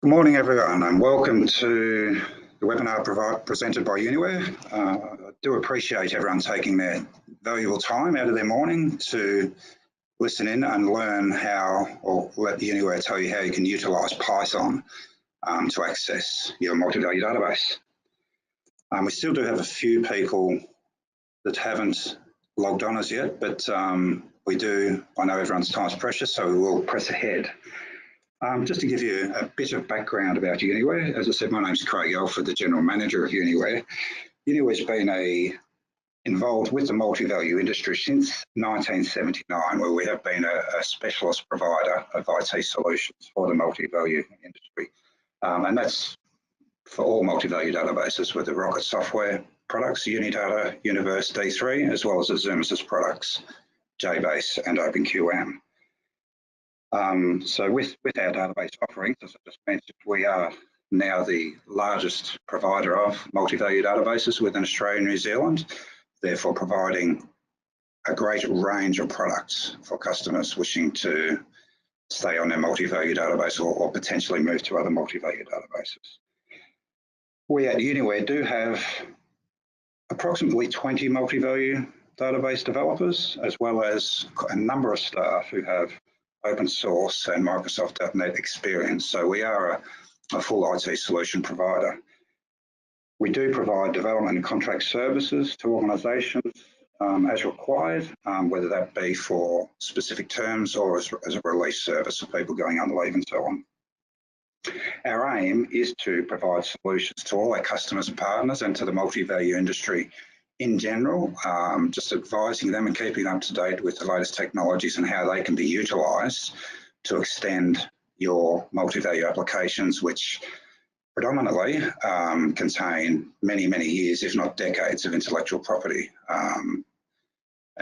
Good morning, everyone, and welcome to the webinar presented by Uniware. I do appreciate everyone taking their valuable time out of their morning to listen in and learn how, or let Uniware tell you how you can utilise Python to access your multi-value database. We still do have a few people that haven't logged on as yet, but I know everyone's time is precious, so we will press ahead. Just to give you a bit of background about Uniware, as I said, my name's Craig Alford, the General Manager of Uniware. Uniware's been involved with the multi-value industry since 1979, where we have been a specialist provider of IT solutions for the multi-value industry. And that's for all multi-value databases, with the Rocket software products, Unidata, Universe, D3, as well as the Xerox products, jBASE and OpenQM. So with our database offerings, as I just mentioned, we are now the largest provider of multi-value databases within Australia and New Zealand, therefore providing a great range of products for customers wishing to stay on their multi-value database or potentially move to other multi-value databases. We at Uniware do have approximately 20 multi-value database developers, as well as a number of staff who have open source and Microsoft.NET experience. So we are a full IT solution provider. We do provide development and contract services to organisations as required, whether that be for specific terms or as a release service for people going on leave and so on. Our aim is to provide solutions to all our customers and partners and to the multi-value industry in general, just advising them and keeping them up to date with the latest technologies and how they can be utilised to extend your multi-value applications, which predominantly contain many, many years, if not decades, of intellectual property. And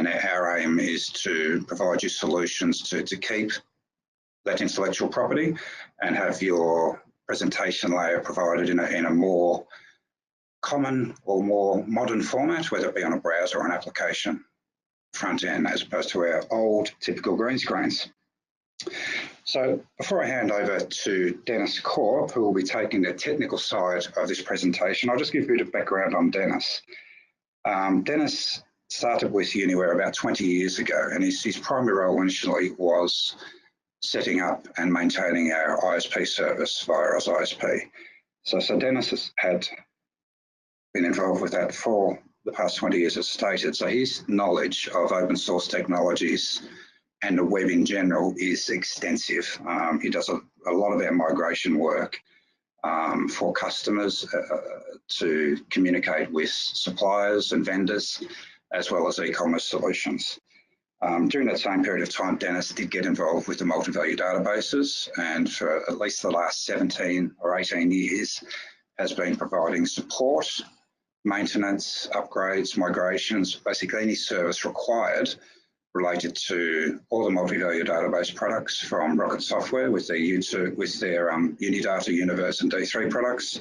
our aim is to provide you solutions to keep that intellectual property and have your presentation layer provided in a more common or more modern format, whether it be on a browser or an application front end, as opposed to our old typical green screens. So before I hand over to Dennis Corp, who will be taking the technical side of this presentation, I'll just give you a bit of background on Dennis. Dennis started with Uniware about 20 years ago, and his primary role initially was setting up and maintaining our ISP service via our ISP. So Dennis has had been involved with that for the past 20 years, as stated. So his knowledge of open source technologies and the web in general is extensive. He does a lot of our migration work for customers to communicate with suppliers and vendors, as well as e-commerce solutions. During that same period of time, Dennis did get involved with the multi-value databases, and for at least the last 17 or 18 years has been providing support, maintenance, upgrades, migrations, basically any service required related to all the multi-value database products from Rocket Software with their Unidata, Universe and D3 products,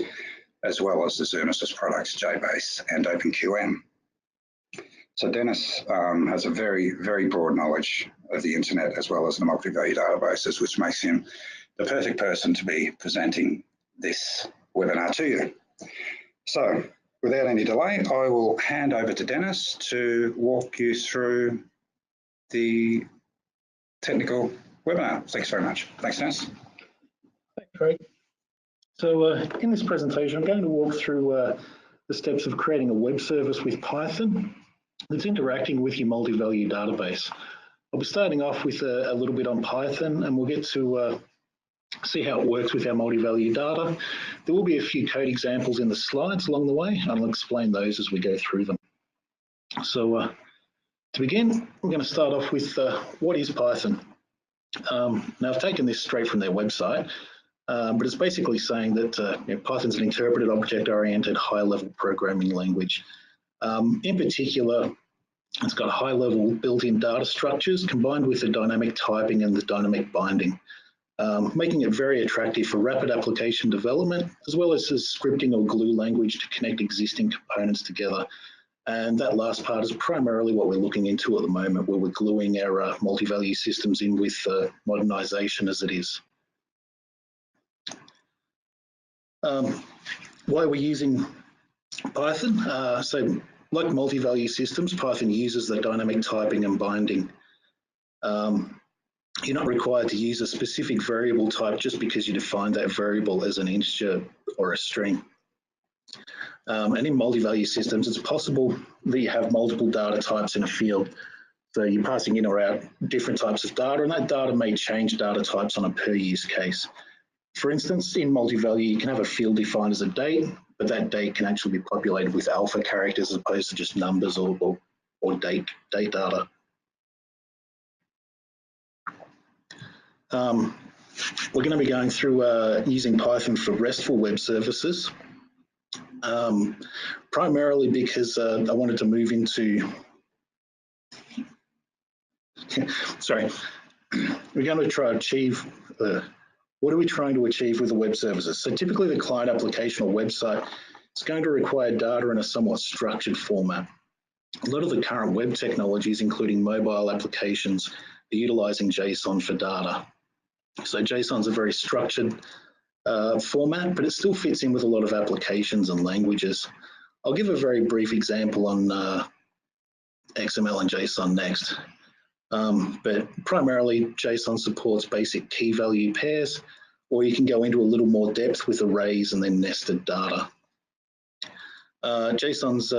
as well as the Xerox products, jBASE and OpenQM. So Dennis has a very, very broad knowledge of the internet as well as the multi-value databases, which makes him the perfect person to be presenting this webinar to you. So without any delay, I will hand over to Dennis to walk you through the technical webinar. Thanks very much. Thanks, Dennis. Thanks, Craig. So in this presentation, I'm going to walk through the steps of creating a web service with Python that's interacting with your multi-value database. I'll be starting off with a little bit on Python, and we'll get to see how it works with our multi-value data. There will be a few code examples in the slides along the way, and I'll explain those as we go through them. So to begin, we're going to start off with what is Python? Now, I've taken this straight from their website, but it's basically saying that Python's an interpreted, object-oriented, high-level programming language. In particular, it's got high-level built-in data structures combined with the dynamic typing and the dynamic binding, making it very attractive for rapid application development, as well as a scripting or glue language to connect existing components together. And that last part is primarily what we're looking into at the moment, where we're gluing our multi-value systems in with modernisation as it is. Why we're using Python? So like multi-value systems, Python uses the dynamic typing and binding. You're not required to use a specific variable type just because you define that variable as an integer or a string. And in multi-value systems, it's possible that you have multiple data types in a field. So you're passing in or out different types of data, and that data may change data types on a per use case. For instance, in multi-value, you can have a field defined as a date, but that date can actually be populated with alpha characters as opposed to just numbers or date data. We're going to be going through using Python for RESTful web services, primarily because I wanted to move into, sorry, we're going to try to achieve, what are we trying to achieve with the web services? So typically the client application or website is going to require data in a somewhat structured format. A lot of the current web technologies, including mobile applications, are utilizing JSON for data. So JSON is a very structured format, but it still fits in with a lot of applications and languages. I'll give a very brief example on XML and JSON next. But primarily JSON supports basic key value pairs, or you can go into a little more depth with arrays and then nested data. JSON's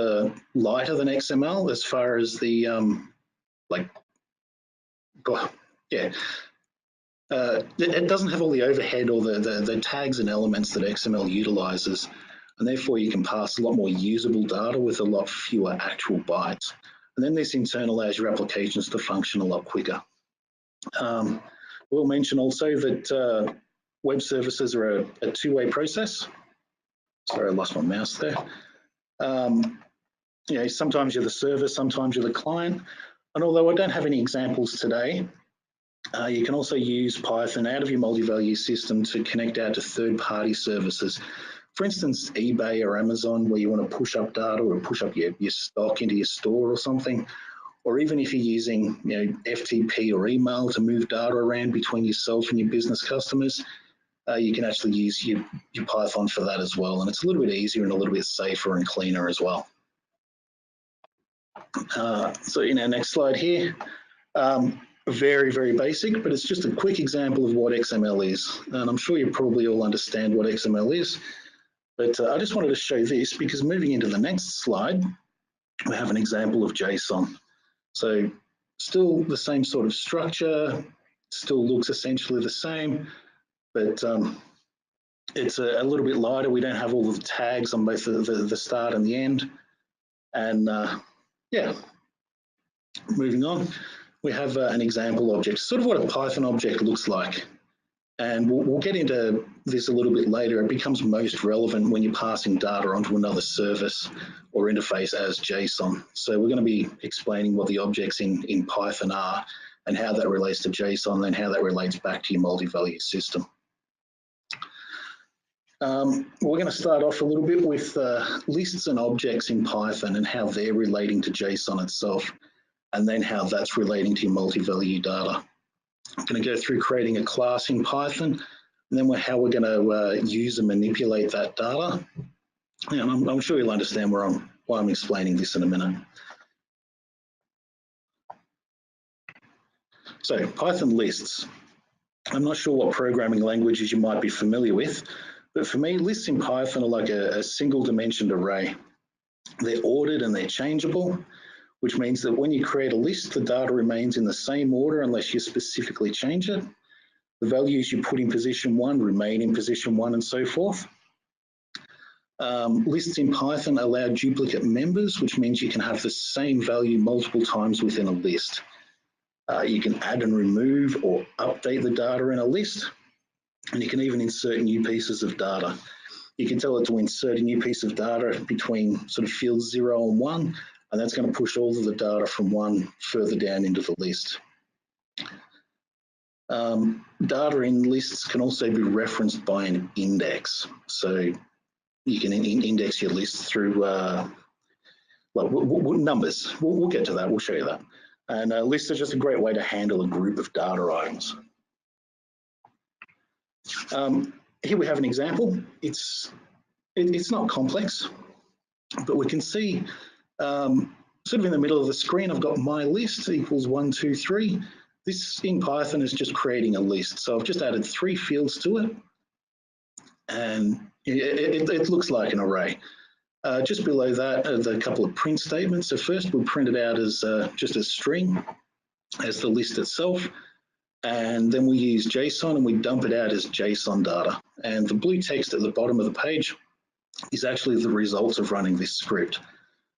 lighter than XML as far as the it doesn't have all the overhead or the tags and elements that XML utilizes, and therefore you can pass a lot more usable data with a lot fewer actual bytes. And then this in turn allows your applications to function a lot quicker. We'll mention also that web services are a two-way process. Sorry, I lost my mouse there. Sometimes you're the server, sometimes you're the client. And although I don't have any examples today, you can also use Python out of your multi-value system to connect out to third-party services. For instance, eBay or Amazon, where you want to push up data or push up your stock into your store or something. Or even if you're using FTP or email to move data around between yourself and your business customers, you can actually use your Python for that as well. And it's a little bit easier and a little bit safer and cleaner as well. So in our next slide here, very, very basic, but it's just a quick example of what XML is. And I'm sure you probably all understand what XML is, but I just wanted to show this because moving into the next slide, we have an example of JSON. So still the same sort of structure, still looks essentially the same, but it's a little bit lighter. We don't have all of the tags on both the start and the end. And yeah, moving on. We have an example object, sort of what a Python object looks like. And we'll get into this a little bit later. It becomes most relevant when you're passing data onto another service or interface as JSON. So we're going to be explaining what the objects in Python are and how that relates to JSON and how that relates back to your multi-value system. We're going to start off a little bit with lists and objects in Python and how they're relating to JSON itself, and then how that's relating to your multi-value data. I'm going to go through creating a class in Python, and then how we're going to use and manipulate that data. And I'm sure you'll understand why I'm explaining this in a minute. So Python lists. I'm not sure what programming languages you might be familiar with, but for me, lists in Python are like a single dimensioned array. They're ordered and they're changeable, which means that when you create a list, the data remains in the same order unless you specifically change it. The values you put in position 1 remain in position 1 and so forth. Lists in Python allow duplicate members, which means you can have the same value multiple times within a list. You can add and remove or update the data in a list, and you can even insert new pieces of data. You can tell it to insert a new piece of data between sort of fields 0 and 1, and that's going to push all of the data from 1 further down into the list. Data in lists can also be referenced by an index. So you can index your list through numbers. We'll get to that, we'll show you that. And lists are just a great way to handle a group of data items. Here we have an example. It's not complex, but we can see sort of in the middle of the screen, I've got my list equals 1, 2, 3. This in Python is just creating a list. So I've just added 3 fields to it, and it looks like an array. Just below that are a couple of print statements. So first we'll print it out as just a string, as the list itself. And then we use JSON and we dump it out as JSON data. And the blue text at the bottom of the page is actually the results of running this script.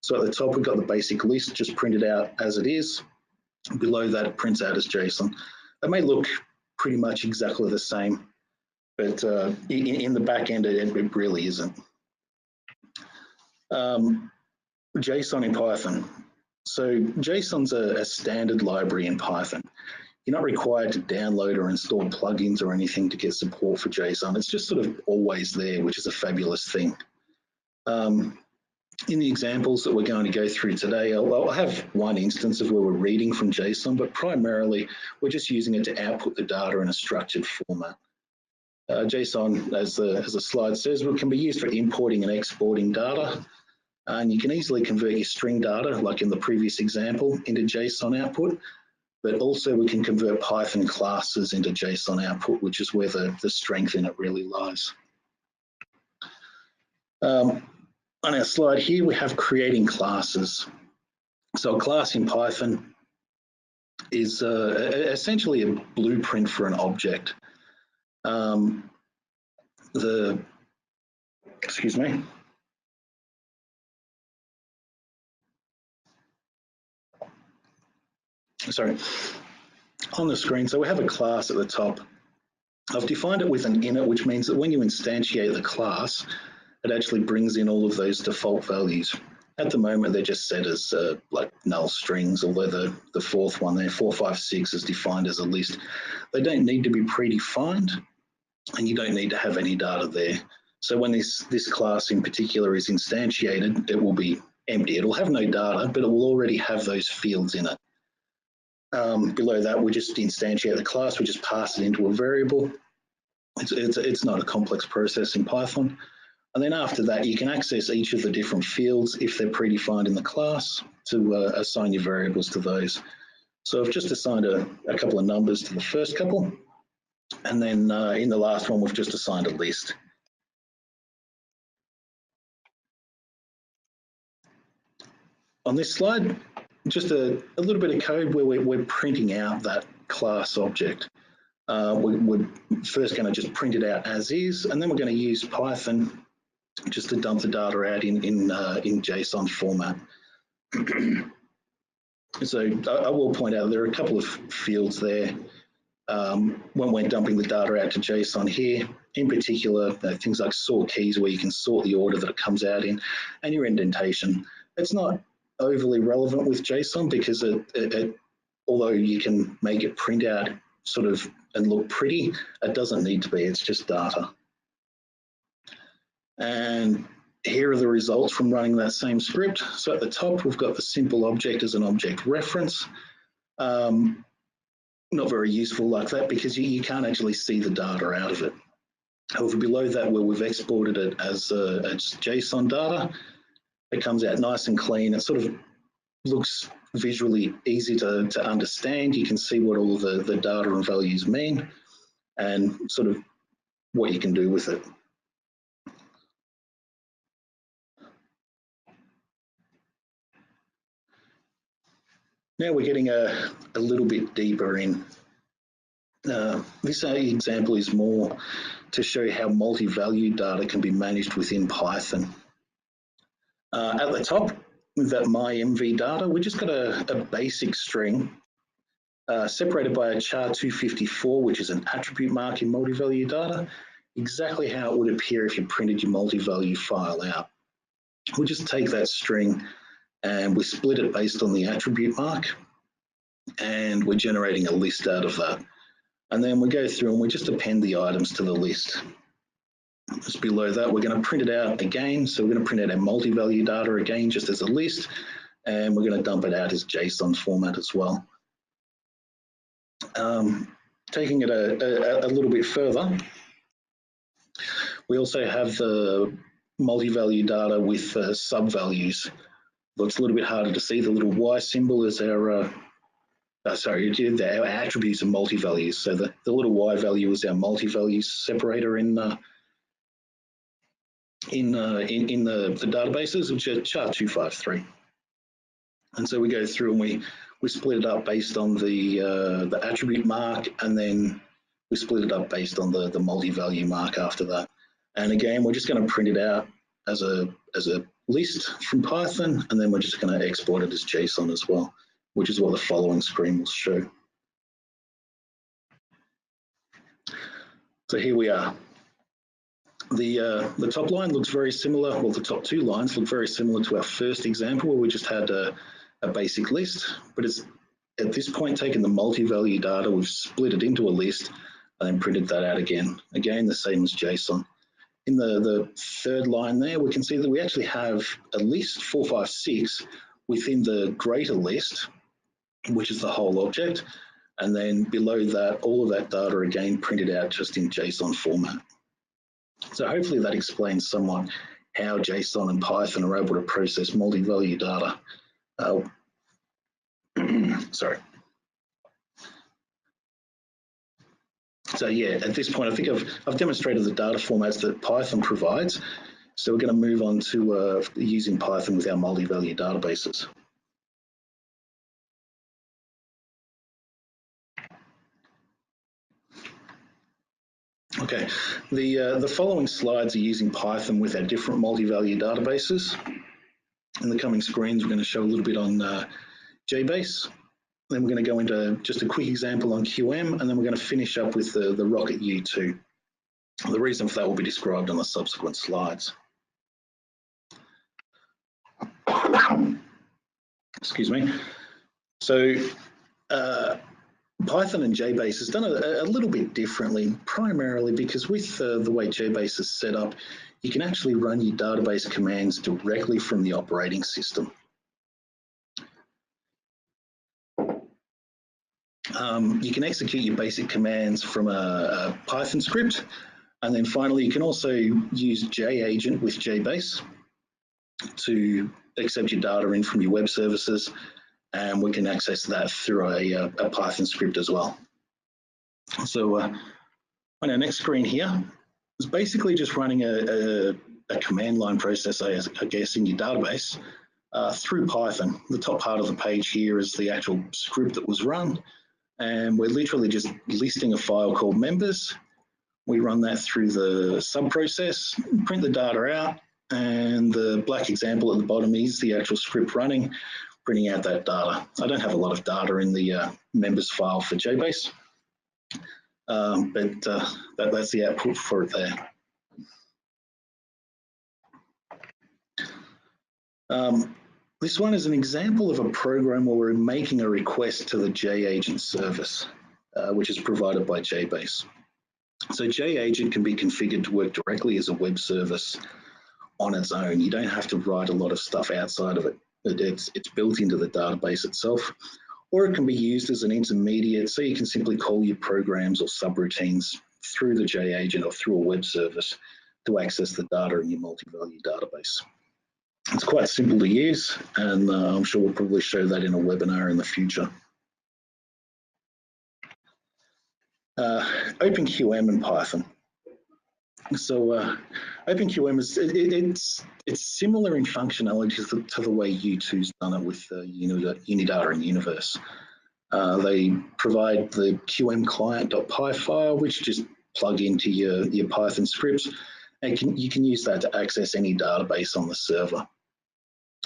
So at the top, we've got the basic list just printed out as it is. Below that, it prints out as JSON. It may look pretty much exactly the same, but in the back end, it really isn't. JSON in Python. So JSON's a standard library in Python. You're not required to download or install plugins or anything to get support for JSON. It's just sort of always there, which is a fabulous thing. In the examples that we're going to go through today, I'll have one instance of where we're reading from JSON, but primarily we're just using it to output the data in a structured format. JSON, as the slide says, can be used for importing and exporting data. And you can easily convert your string data, like in the previous example, into JSON output. But also we can convert Python classes into JSON output, which is where the strength in it really lies. On our slide here, we have creating classes. So a class in Python is essentially a blueprint for an object. Excuse me. Sorry, on the screen, so we have a class at the top. I've defined it with an init, which means that when you instantiate the class, it actually brings in all of those default values. At the moment, they're just set as like null strings, although the fourth one there, 456, is defined as a list. They don't need to be predefined, and you don't need to have any data there. So when this class in particular is instantiated, it will be empty. It'll have no data, but it will already have those fields in it. Below that, we just instantiate the class, we just pass it into a variable. It's not a complex process in Python. And then after that, you can access each of the different fields if they're predefined in the class to assign your variables to those. So I've just assigned a couple of numbers to the first couple. And then in the last one, we've just assigned a list. On this slide, just a little bit of code where we're printing out that class object. We're first going to just print it out as is, and then we're going to use Python just to dump the data out in JSON format. So I will point out there are a couple of fields there when we're dumping the data out to JSON here. In particular, things like sort keys, where you can sort the order that it comes out in, and your indentation. It's not overly relevant with JSON because although you can make it print out sort of and look pretty, it doesn't need to be, it's just data. And here are the results from running that same script. So at the top, we've got the simple object as an object reference. Not very useful like that because you can't actually see the data out of it. However, below that, where we've exported it as JSON data, it comes out nice and clean. It sort of looks visually easy to understand. You can see what all the data and values mean and sort of what you can do with it. Now we're getting a little bit deeper in. This example is more to show how multi-value data can be managed within Python. At the top, with that myMV data, we just got a basic string separated by a char 254, which is an attribute mark in multi-value data, exactly how it would appear if you printed your multi-value file out. We'll just take that string and we split it based on the attribute mark, and we're generating a list out of that. And then we go through and we just append the items to the list. Just below that, we're going to print it out again. So we're going to print out our multi-value data again, just as a list, and we're going to dump it out as JSON format as well. Taking it a little bit further, We also have the multi-value data with sub-values. Well, it's a little bit harder to see. The little Y symbol is our our attributes are multi-values. So the little Y value is our multi-value separator in the databases, which are chart 253. And so we go through and we split it up based on the attribute mark, and then we split it up based on the multi-value mark after that. And again, we're just going to print it out as a list from Python, and then we're just going to export it as JSON as well, which is what the following screen will show. So here we are. The top line looks very similar, well, the top two lines look very similar to our first example where we just had a basic list, but it's at this point taken the multi-value data, we've split it into a list and then printed that out again. Again, the same as JSON. In the third line there, we can see that we actually have a list 456 within the greater list, which is the whole object. And then below that, all of that data again printed out just in JSON format. So hopefully that explains somewhat how JSON and Python are able to process multi-value data. Sorry. So yeah, at this point, I think I've demonstrated the data formats that Python provides. So we're going to move on to using Python with our multi-value databases. Okay, the following slides are using Python with our different multi-value databases. In the coming screens, we're going to show a little bit on jBASE. Then we're going to go into just a quick example on QM, and then we're going to finish up with the Rocket U2. The reason for that will be described on the subsequent slides. Excuse me. So Python and jBASE has done a little bit differently, primarily because with the way jBASE is set up, you can actually run your database commands directly from the operating system. You can execute your basic commands from a Python script, and then finally you can also use JAgent with jBASE to accept your data in from your web services, and we can access that through a Python script as well. So on our next screen here is basically just running a command line process, I guess, in your database through Python. The top part of the page here is the actual script that was run, and we're literally just listing a file called members. We run that through the sub process, print the data out, and the black example at the bottom is the actual script running, printing out that data. I don't have a lot of data in the members file for jBASE, but that's the output for it there. This one is an example of a program where we're making a request to the JAgent service, which is provided by jBASE. So JAgent can be configured to work directly as a web service on its own. You don't have to write a lot of stuff outside of it. It's built into the database itself, or it can be used as an intermediate, so you can simply call your programs or subroutines through the JAgent or through a web service to access the data in your multi-value database. It's quite simple to use, and I'm sure we'll probably show that in a webinar in the future. OpenQM and Python. So OpenQM is it's similar in functionality to the way U2's done it with Unidata and Universe. They provide the QM client.py file, which just plug into your Python scripts, and you can use that to access any database on the server.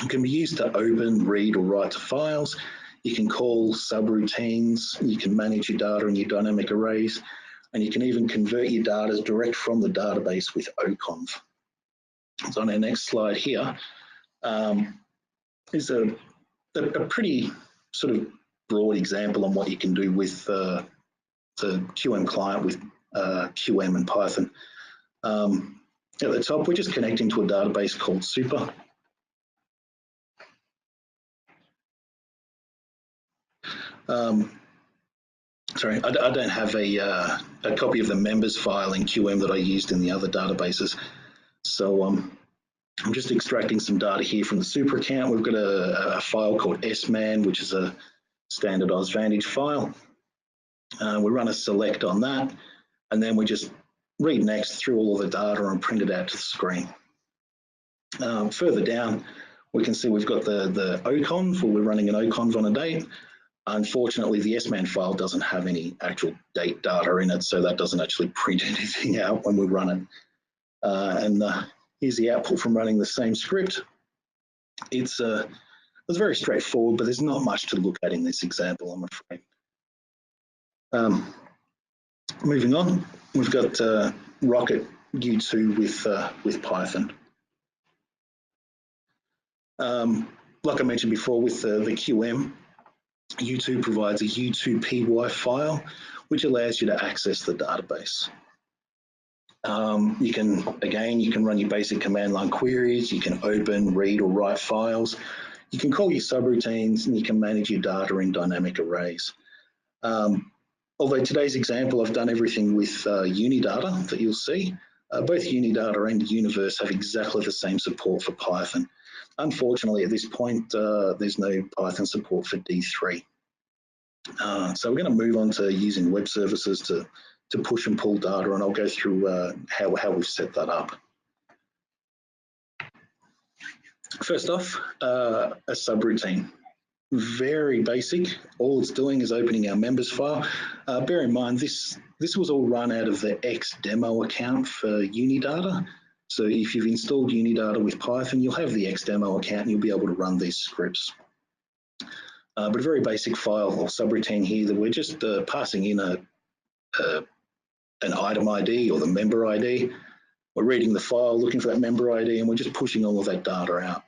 It can be used to open, read, or write to files. You can call subroutines, you can manage your data in your dynamic arrays, and you can even convert your data direct from the database with oconv. So on our next slide here is a pretty sort of broad example on what you can do with the QM client with QM and Python. At the top, we're just connecting to a database called Super. sorry, I don't have a copy of the members file in QM that I used in the other databases. So I'm just extracting some data here from the super account. We've got a file called SMAN, which is a standard AusVantage file. We run a select on that, and then we just read next through all of the data and print it out to the screen. Further down, we can see we've got the OConv, where we're running an OConv on a date. Unfortunately, the SMAN file doesn't have any actual date data in it, so that doesn't actually print anything out when we run it. Here's the output from running the same script. It's very straightforward, but there's not much to look at in this example, I'm afraid. Moving on, we've got Rocket U2 with Python. Like I mentioned before, with the QM, U2 provides a U2PY file, which allows you to access the database. You can run your basic command line queries, you can open, read, or write files, you can call your subroutines, and you can manage your data in dynamic arrays. Although today's example, I've done everything with Unidata that you'll see. Both Unidata and Universe have exactly the same support for Python. Unfortunately, at this point, there's no Python support for D3. So we're going to move on to using web services to push and pull data, and I'll go through how we've set that up. First off, a subroutine. Very basic. All it's doing is opening our members file. Bear in mind, this was all run out of the xdemo account for Unidata. So if you've installed Unidata with Python, you'll have the xdemo account and you'll be able to run these scripts. But a very basic file or subroutine here that we're just passing in an item ID or the member ID. We're reading the file, looking for that member ID, and we're just pushing all of that data out.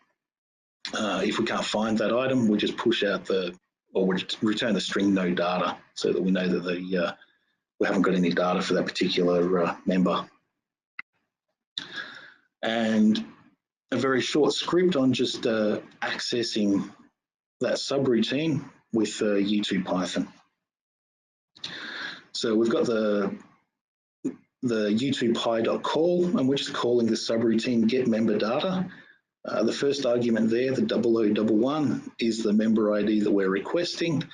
If we can't find that item, we just push out we return the string no data so that we know that we haven't got any data for that particular member. And a very short script on just accessing that subroutine with U2 Python. So we've got the u2py.call, and we're just calling the subroutine GetMemberData. The first argument there, the 0011, is the member ID that we're requesting.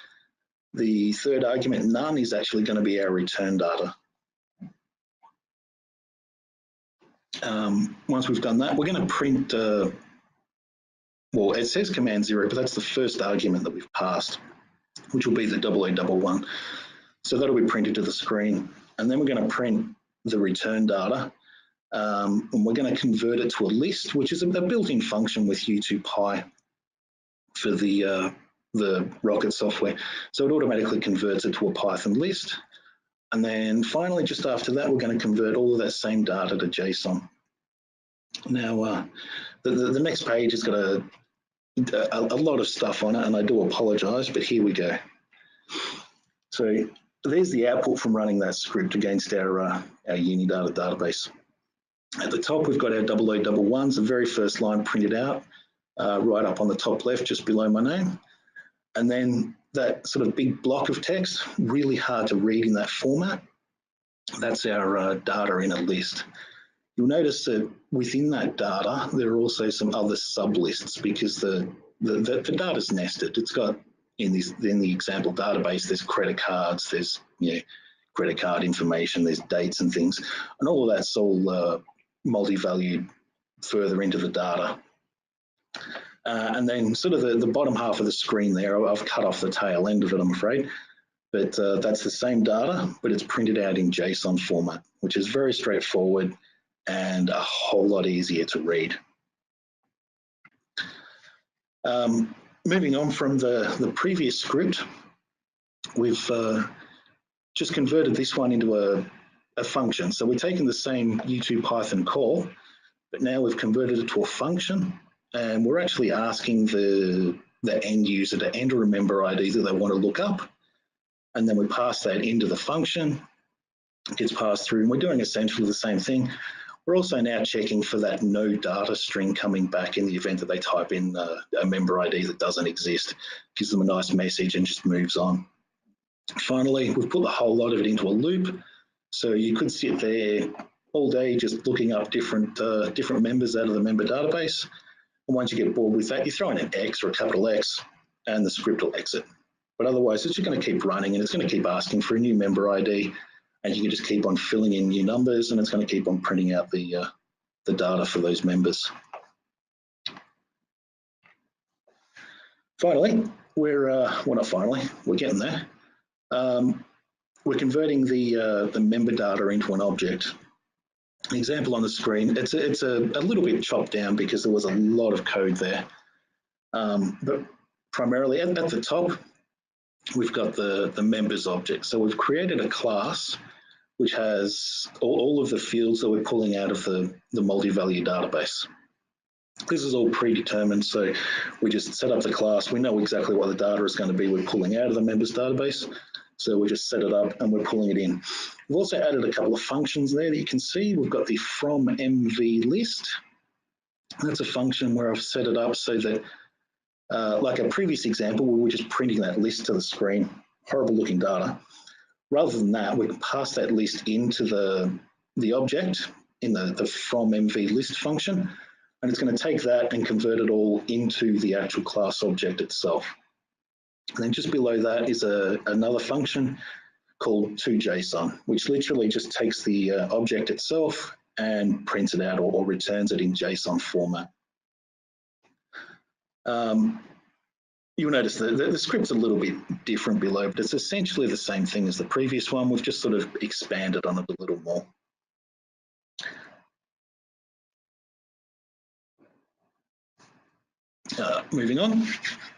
The third argument, none, is actually going to be our return data. Once we've done that, we're going to print, well, it says command 0, but that's the first argument that we've passed, which will be the 0011. So that'll be printed to the screen. And then we're going to print the return data. And we're going to convert it to a list, which is a built-in function with U2Py for the Rocket software. So it automatically converts it to a Python list. And then finally, just after that, we're going to convert all of that same data to JSON. Now, the next page has got a lot of stuff on it, and I do apologize, but here we go. So there's the output from running that script against our Unidata database. At the top, we've got our 0011s, the very first line printed out, right up on the top left, just below my name. And then that sort of big block of text, really hard to read in that format. That's our data in a list. You'll notice that within that data, there are also some other sublists because the data's nested. It's got, in the example database, there's credit cards, there's credit card information, there's dates and things, and all of that's all multi-valued further into the data. And then sort of the bottom half of the screen there, I've cut off the tail end of it, I'm afraid, but that's the same data, but it's printed out in JSON format, which is very straightforward and a whole lot easier to read. Moving on from the previous script, we've just converted this one into a function. So we're taking the same U2 Python call, but now we've converted it to a function, and we're actually asking the end user to enter a member ID that they want to look up, and then we pass that into the function. It gets passed through, and we're doing essentially the same thing. We're also now checking for that no data string coming back in the event that they type in a member ID that doesn't exist. Gives them a nice message and just moves on. Finally, we've put the whole lot of it into a loop. So you could sit there all day just looking up different members out of the member database. And once you get bored with that, you throw in an X or a capital X and the script will exit. But otherwise, it's just going to keep running and it's going to keep asking for a new member ID. And you can just keep on filling in new numbers and it's going to keep on printing out the data for those members. Finally, we're getting there. We're converting the member data into an object. An example on the screen, it's a little bit chopped down because there was a lot of code there. But primarily at the top, we've got the members object. So we've created a class which has all of the fields that we're pulling out of the MultiValue database. This is all predetermined, so we just set up the class. We know exactly what the data is going to be we're pulling out of the members database. So we just set it up and we're pulling it in. We've also added a couple of functions there that you can see. We've got the from MV list. That's a function where I've set it up so that, like a previous example, we were just printing that list to the screen, horrible looking data. Rather than that, we can pass that list into the object in the from MV list function, and it's going to take that and convert it all into the actual class object itself. And then just below that is another function called toJSON, which literally just takes the object itself and prints it out or returns it in JSON format. You'll notice that the script's a little bit different below, but it's essentially the same thing as the previous one. We've just sort of expanded on it a little more. Moving on,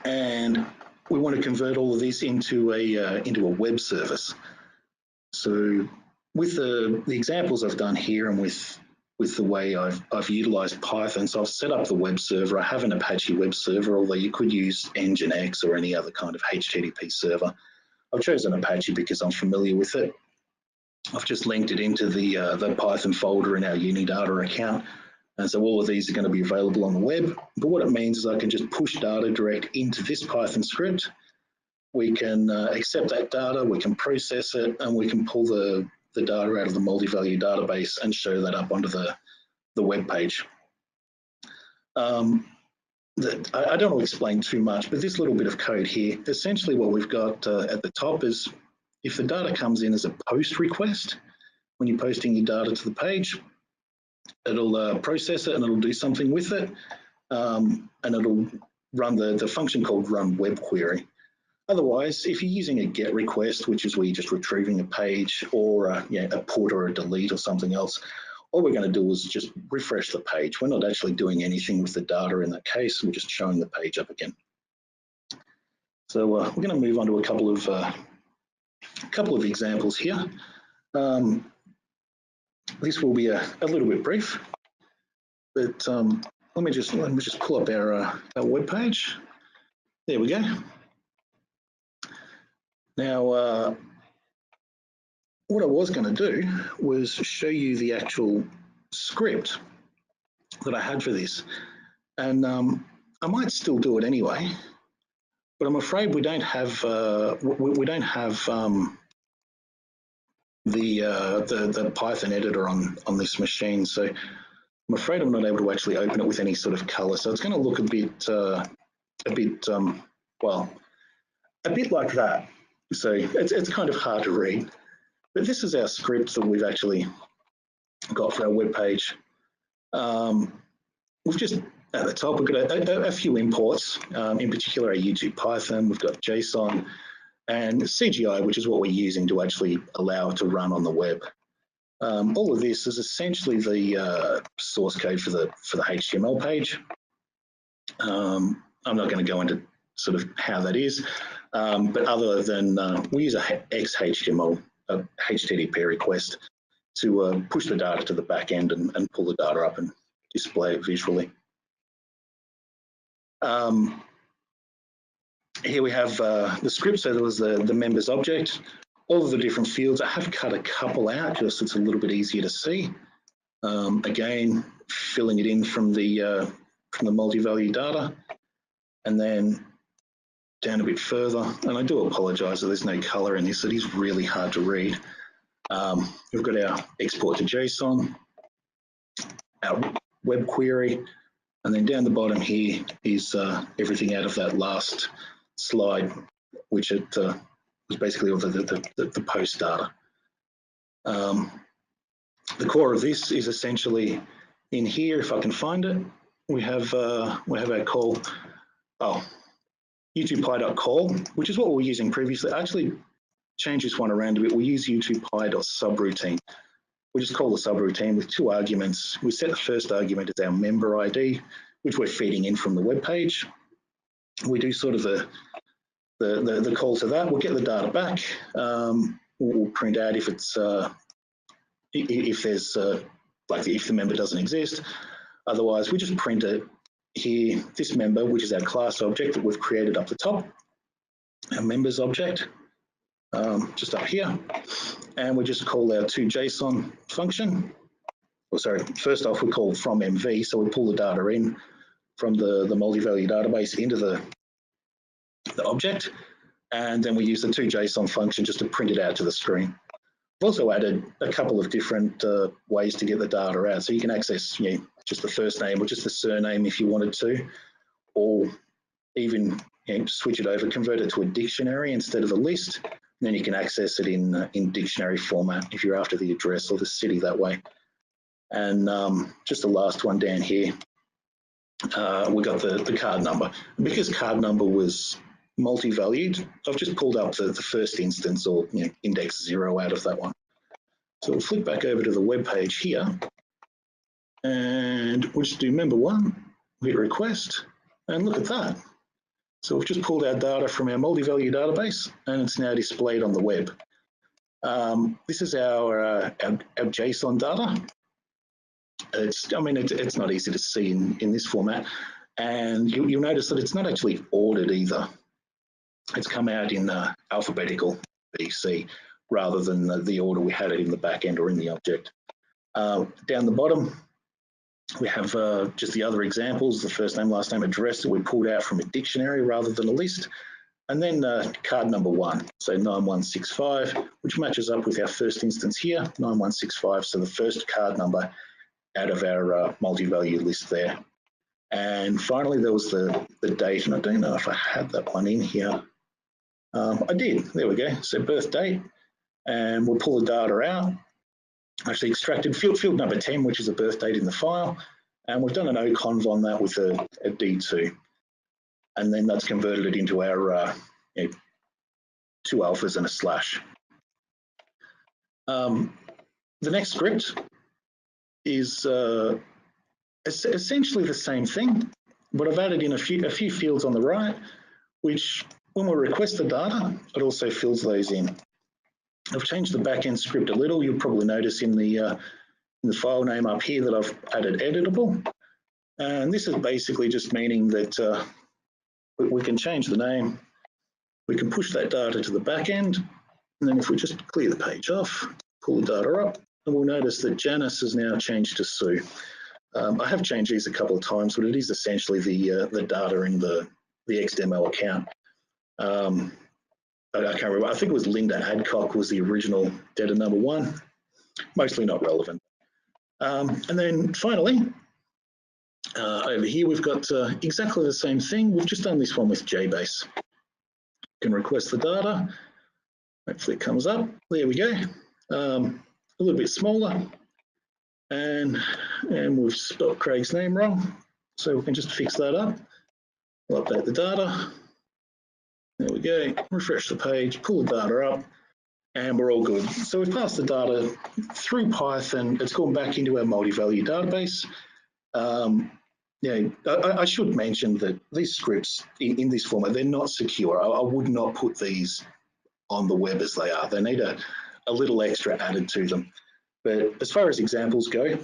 and we want to convert all of this into a web service. So with the examples I've done here and with the way I've utilized Python, so I've set up the web server. I have an Apache web server, although you could use Nginx or any other kind of HTTP server. I've chosen Apache because I'm familiar with it. I've just linked it into the Python folder in our Unidata account. And so all of these are going to be available on the web. But what it means is I can just push data direct into this Python script. We can accept that data, we can process it, and we can pull the data out of the MultiValue database and show that up onto the web page. I don't want to explain too much, but this little bit of code here, essentially what we've got at the top is if the data comes in as a post request, when you're posting your data to the page, it'll process it and it'll do something with it, and it'll run the function called run web query. Otherwise, if you're using a GET request, which is where you're just retrieving a page, or a put or a delete or something else, all we're going to do is just refresh the page. We're not actually doing anything with the data in that case. We're just showing the page up again. So we're going to move on to a couple of examples here. This will be a little bit brief, but let me just pull up our web page. There we go. Now, what I was going to do was show you the actual script that I had for this, and I might still do it anyway, but I'm afraid we don't have the Python editor on this machine, so I'm afraid I'm not able to actually open it with any sort of color. So it's going to look a bit like that. So it's kind of hard to read. But this is our script that we've actually got for our web page. We've just at the top we've got a few imports, in particular our YouTube Python. We've got JSON and CGI, which is what we're using to actually allow it to run on the web. All of this is essentially the source code for the HTML page. I'm not going to go into sort of how that is, but other than we use a XHTML, a HTTP request to push the data to the back end and pull the data up and display it visually. Here we have the script. So there was the members object, all of the different fields. I have cut a couple out just so it's a little bit easier to see. Again, filling it in from the MultiValue data, and then down a bit further, and I do apologise that there's no colour in this. It is really hard to read. We've got our export to JSON, our web query, and then down the bottom here is everything out of that last slide, which it was basically all the post data. The core of this is essentially in here. If I can find it, we have our call. Oh, U2Py.call, which is what we were using previously. I actually changed this one around a bit. We use U2Py.subroutine. We just call the subroutine with 2 arguments. We set the first argument as our member ID, which we're feeding in from the web page. We do sort of the call to that. We'll get the data back. We'll print out if it's if there's like if the member doesn't exist. Otherwise, we just print it here. This member, which is our class object that we've created up the top, our members object, just up here, and we just call our toJSON function. Well, sorry, first off we call from MV, so we pull the data in from the MultiValue database into the object, and then we use the toJSON function just to print it out to the screen. We've also added a couple of different ways to get the data out, so you can access just the first name or just the surname if you wanted to, or even switch it over, convert it to a dictionary instead of a list. And then you can access it in dictionary format if you're after the address or the city that way. And just the last one down here, we got the card number. And because card number was multi-valued, I've just pulled up the first instance, or index 0 out of that one. So we'll flip back over to the web page here, and we'll just do member 1, hit request, and look at that. So we've just pulled our data from our MultiValue database, and it's now displayed on the web. This is our JSON data. It's not easy to see in this format, and you'll notice that it's not actually ordered either. It's come out in alphabetical BC rather than the order we had it in the back end or in the object. Down the bottom, we have just the other examples, the first name, last name, address that we pulled out from a dictionary rather than a list. And then card number 1, so 9165, which matches up with our first instance here, 9165, so the first card number out of our multi-value list there. And finally, there was the date, and I don't know if I had that one in here. I did, there we go, so birth date, and we'll pull the data out. Actually extracted field number 10, which is a birth date in the file, and we've done an oconv on that with a D2, and then that's converted it into our 2 alphas and a slash. The next script is essentially the same thing, but I've added in a few fields on the right, which when we request the data, it also fills those in. I've changed the backend script a little. You'll probably notice in the file name up here that I've added editable. And this is basically just meaning that we can change the name. We can push that data to the backend. And then if we just clear the page off, pull the data up, and we'll notice that Janice has now changed to Sue. I have changed these a couple of times, but it is essentially the data in the XDemo account. I can't remember. I think it was Linda Adcock was the original data number 1. Mostly not relevant. And then finally, over here we've got exactly the same thing. We've just done this one with jBASE. You can request the data. Hopefully it comes up. There we go. A little bit smaller, and we've spelled Craig's name wrong, so we can just fix that up. We'll update the data. There we go, refresh the page, pull the data up, and we're all good. So we've passed the data through Python. It's gone back into our MultiValue database. I should mention that these scripts in this format, they're not secure. I would not put these on the web as they are. They need a little extra added to them. But as far as examples go,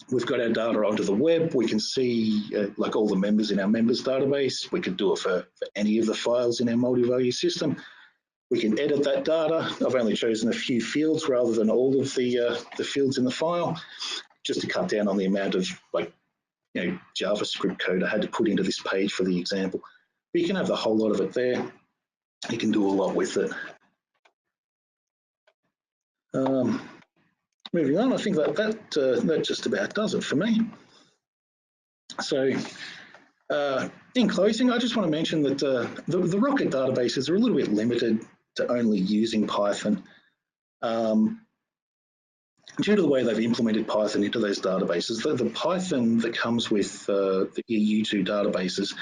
we've got our data onto the web. We can see like all the members in our members database. We could do it for any of the files in our MultiValue system. We can edit that data. I've only chosen a few fields rather than all of the fields in the file, just to cut down on the amount of JavaScript code I had to put into this page for the example. But you can have the whole lot of it there. You can do a lot with it. Moving on, I think that just about does it for me. So in closing, I just want to mention that the Rocket databases are a little bit limited to only using Python. Due to the way they've implemented Python into those databases, the Python that comes with the U2 databases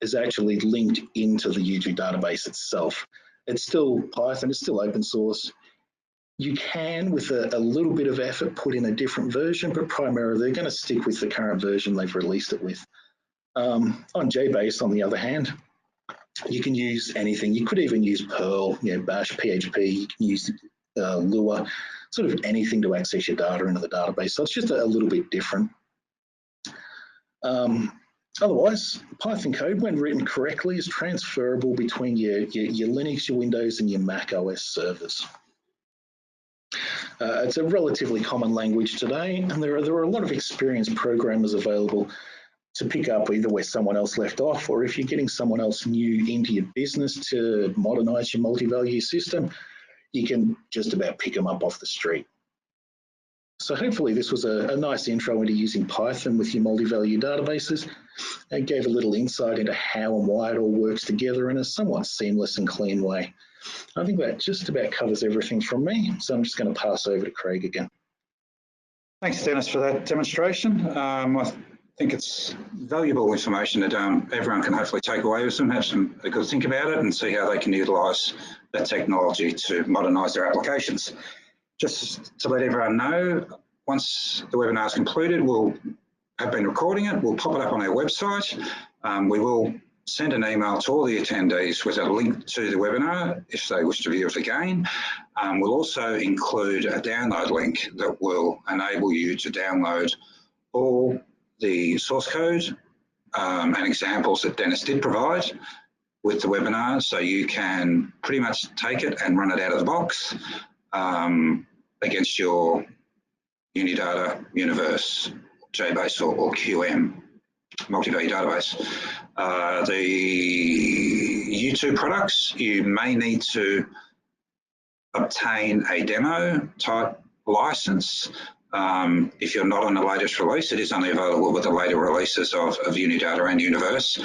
is actually linked into the U2 database itself. It's still Python, it's still open source. You can, with a little bit of effort, put in a different version, but primarily they're going to stick with the current version they've released it with. On jBASE, on the other hand, you can use anything. You could even use Perl, Bash, PHP. You can use Lua, sort of anything to access your data into the database. So it's just a little bit different. Otherwise, Python code, when written correctly, is transferable between your Linux, your Windows, and your Mac OS servers. It's a relatively common language today, and there are a lot of experienced programmers available to pick up either where someone else left off, or if you're getting someone else new into your business to modernise your multi-value system, you can just about pick them up off the street. So hopefully this was a nice intro into using Python with your multi-value databases. It gave a little insight into how and why it all works together in a somewhat seamless and clean way. I think that just about covers everything from me, so I'm just going to pass over to Craig again. Thanks, Dennis, for that demonstration. I think it's valuable information that everyone can hopefully take away with them, have a good think about it and see how they can utilise that technology to modernise their applications. Just to let everyone know, once the webinar is concluded, we'll have been recording it. We'll pop it up on our website. We will send an email to all the attendees with a link to the webinar if they wish to view it again. We'll also include a download link that will enable you to download all the source code and examples that Dennis did provide with the webinar, so you can pretty much take it and run it out of the box against your Unidata, Universe, jBASE or QM multi-value database. The U2 products, you may need to obtain a demo type license. If you're not on the latest release, it is only available with the later releases of Unidata and Universe.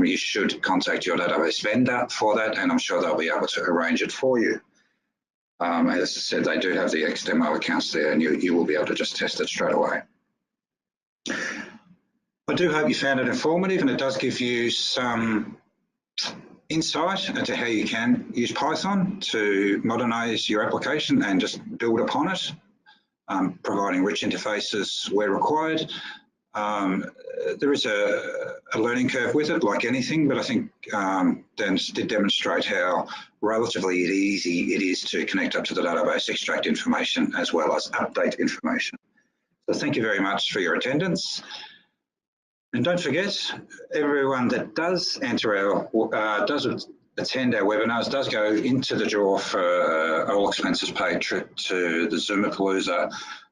You should contact your database vendor for that, and I'm sure they'll be able to arrange it for you. As I said, they do have the XDemo accounts there, and you will be able to just test it straight away. I do hope you found it informative, and it does give you some insight into how you can use Python to modernise your application and just build upon it, providing rich interfaces where required. There is a learning curve with it, like anything, but I think Dennis did demonstrate how relatively easy it is to connect up to the database, extract information, as well as update information. So thank you very much for your attendance. And don't forget, everyone that does enter our, does attend our webinars, does go into the draw for all expenses paid trip to the Zoomapalooza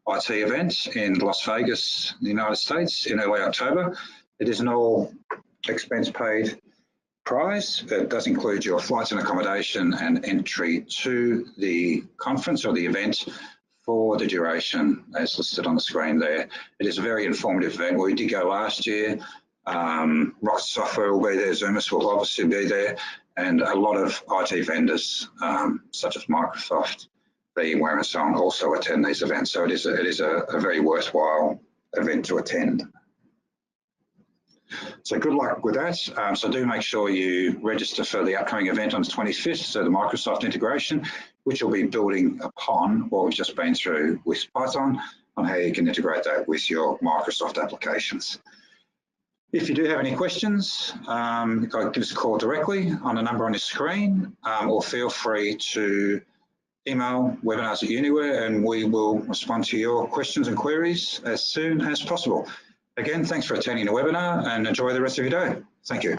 IT event in Las Vegas, the United States, in early October. It is an all expense paid prize. It does include your flights and accommodation and entry to the conference or the event for the duration as listed on the screen there. It is a very informative event. We did go last year. Rocket Software will be there, Zoomus will obviously be there, and a lot of IT vendors such as Microsoft, VMware and so on also attend these events. So it is a very worthwhile event to attend. So good luck with that. So do make sure you register for the upcoming event on the 25th, so the Microsoft integration, which will be building upon what we've just been through with Python on how you can integrate that with your Microsoft applications. If you do have any questions, give us a call directly on the number on your screen, or feel free to email webinars@Uniware, and we will respond to your questions and queries as soon as possible. Again, thanks for attending the webinar and enjoy the rest of your day. Thank you.